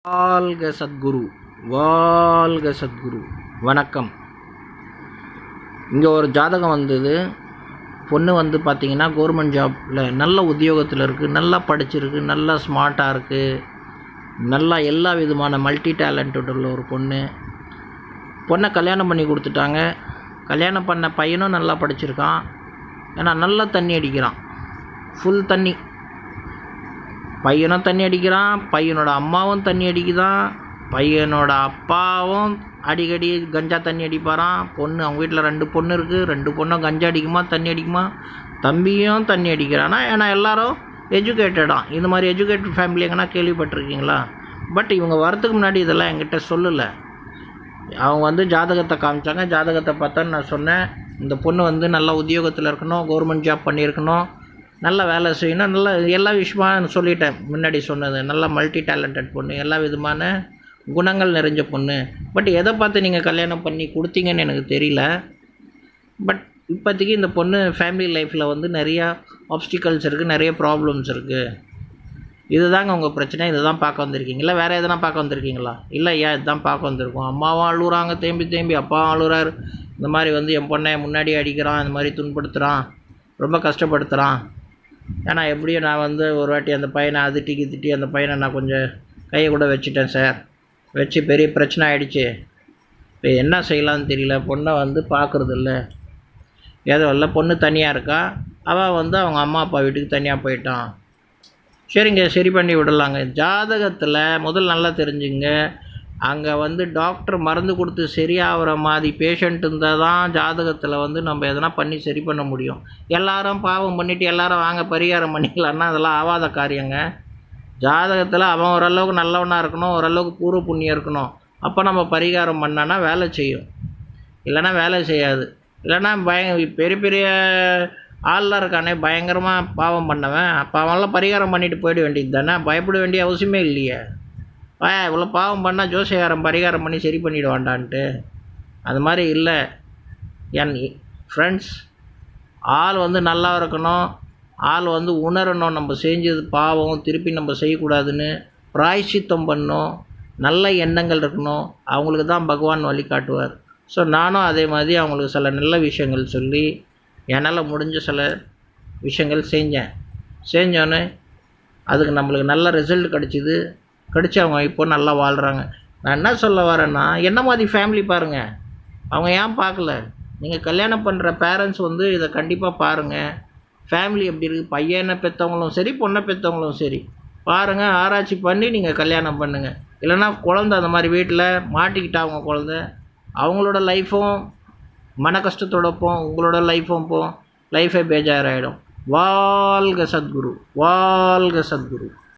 வாழ்க சத்குரு, வாழ்க சத்குரு. வணக்கம். இங்கே ஒரு ஜாதகம் வந்தது. பொண்ணு வந்து பார்த்திங்கன்னா கவர்மெண்ட் ஜாப்பில் நல்ல உத்தியோகத்தில் இருக்குது, நல்லா படிச்சிருக்கு, நல்லா ஸ்மார்ட்டாக இருக்குது, நல்லா எல்லா விதமான மல்டி டேலண்டட் உள்ள ஒரு பொண்ணை கல்யாணம் பண்ணி கொடுத்துட்டாங்க. கல்யாணம் பண்ண பையனும் நல்லா படிச்சிருக்கான். ஏன்னா நல்லா தண்ணி அடிக்கிறான், ஃபுல் தண்ணி. பையனும் தண்ணி அடிக்கிறான், பையனோட அம்மாவும் தண்ணி அடிக்குதான், பையனோட அப்பாவும் அடிக்கடி கஞ்சா தண்ணி அடிப்பாரான். அவங்க வீட்டில் 2 பொண்ணு இருக்குது, 2 பொண்ணும் கஞ்சா அடிக்குமா, தண்ணி அடிக்குமா. தம்பியும் தண்ணி அடிக்கிறானா. ஏன்னா எல்லாரும் எஜுகேட்டடான். இந்த மாதிரி எஜுகேட்டட் ஃபேமிலி எங்கன்னா கேள்விப்பட்டிருக்கீங்களா? பட் இவங்க வரத்துக்கு முன்னாடி இதெல்லாம் என்கிட்ட சொல்லலை. அவங்க வந்து ஜாதகத்தை காமிச்சாங்க. ஜாதகத்தை பார்த்தா நான் சொன்னேன், இந்த பொண்ணு நல்லா உத்தியோகத்தில் இருக்கணும், கவர்மெண்ட் ஜாப் பண்ணியிருக்கணும், நல்லா வேலை செய்யணும், நல்லா எல்லா விஷயமாக சொல்லிட்டேன். முன்னாடி சொன்னது நல்லா மல்டி டேலண்டட் பொண்ணு, எல்லா விதமான குணங்கள் நிறைஞ்ச பொண்ணு. பட் எதை பார்த்து நீங்கள் கல்யாணம் பண்ணி கொடுத்தீங்கன்னு எனக்கு தெரியல. பட் இப்போதைக்கு இந்த பொண்ணு ஃபேமிலி லைஃப்பில் நிறையா ஆப்ஸ்டிக்கல்ஸ் இருக்குது, நிறைய ப்ராப்ளம்ஸ் இருக்குது. இதுதாங்க உங்கள் பிரச்சனை. இதை தான் பார்க்க வந்திருக்கீங்களா? வேறு எதனா பார்க்க வந்திருக்கீங்களா? இல்லை ஐயா, இதுதான் பார்க்க வந்திருக்கோம். அம்மாவும் அழுகுறாங்க தேம்பி, அப்பாவும் அழுகுறாரு. இந்த மாதிரி என் பொண்ணை முன்னாடி அடிக்கிறான், இந்த மாதிரி துன்படுத்துகிறான், ரொம்ப கஷ்டப்படுத்துகிறான். ஏன்னா எப்படியும் நான் ஒரு வாட்டி அந்த பையனை திட்டி அந்த பையனை நான் கொஞ்சம் கையை கூட வச்சுட்டேன் சார். வச்சு பெரிய பிரச்சனை ஆகிடுச்சு. இப்போ என்ன செய்யலான்னு தெரியல. பொண்ணை பார்க்குறது இல்லை, ஏதோ இல்லை. பொண்ணு தனியாக இருக்கா. அவள் அவங்க அம்மா அப்பா வீட்டுக்கு தனியாக போயிட்டான். சரிங்க, சரி பண்ணி விடலாங்க. ஜாதகத்தில் முதல் நல்லா தெரிஞ்சுங்க, அங்கே டாக்டர் மருந்து கொடுத்து சரியாகிற மாதிரி பேஷண்ட் இருந்தால் தான் ஜாதகத்தில் நம்ம எதனா பண்ணி சரி பண்ண முடியும். எல்லாரும் பாவம் பண்ணிவிட்டு எல்லாரும் வாங்க பரிகாரம் பண்ணிக்கலான்னா அதெல்லாம் ஆகாத காரியங்க. ஜாதகத்தில் அவன் ஓரளவுக்கு நல்லவனாக இருக்கணும், ஓரளவுக்கு பூர்வ புண்ணியம் இருக்கணும். அப்போ நம்ம பரிகாரம் பண்ணான்னா வேலை செய்யும், இல்லைன்னா வேலை செய்யாது. இல்லைன்னா பெரிய பெரிய ஆள்லாம் இருக்கானே, பயங்கரமாக பாவம் பண்ணவன், அப்போ அவன்லாம் பரிகாரம் பண்ணிட்டு போயிட வேண்டியது தானே. பயப்பட வேண்டிய அவசியமே இல்லையே. இவ்வளோ பாவம் பண்ணால் ஜோசியக்காரன் பரிகாரம் பண்ணி சரி பண்ணிவிடுவான்டான்ட்டு. அது மாதிரி இல்லை என் ஃப்ரெண்ட்ஸ். ஆள் நல்லா இருக்கணும், ஆள் உணரணும், நம்ம செஞ்சது பாவம் திருப்பி நம்ம செய்யக்கூடாதுன்னு பிராயச்சித்தம் பண்ணணும், நல்ல எண்ணங்கள் இருக்கணும். அவங்களுக்கு தான் பகவான் வழி காட்டுவார். ஸோ நானும் அதே மாதிரி அவங்களுக்கு சில நல்ல விஷயங்கள் சொல்லி என்னால் முடிஞ்ச சில விஷயங்கள் செஞ்சோன்னே அதுக்கு நம்மளுக்கு நல்ல ரிசல்ட் கிடச்சிது. அவங்க இப்போ நல்லா வாழ்கிறாங்க. நான் என்ன சொல்ல வரேன்னா, என்ன மாதிரி ஃபேமிலி பாருங்கள். அவங்க ஏன் பார்க்கல? நீங்கள் கல்யாணம் பண்ணுற பேரண்ட்ஸ் இதை கண்டிப்பாக பாருங்கள். ஃபேமிலி எப்படி இருக்குது, பையனை பெற்றவங்களும் சரி, பொண்ணை பெற்றவங்களும் சரி, பாருங்கள். ஆராய்ச்சி பண்ணி நீங்கள் கல்யாணம் பண்ணுங்கள். இல்லைன்னா குழந்தை அந்த மாதிரி வீட்டில் மாட்டிக்கிட்டா அவங்க குழந்தை, அவங்களோட லைஃப்பும் மன கஷ்டத்தோட போகும், உங்களோட லைஃப்பும் போகும், லைஃபே பேஜாராகிடும். வாழ்க சத்குரு, வாழ்க சத்குரு.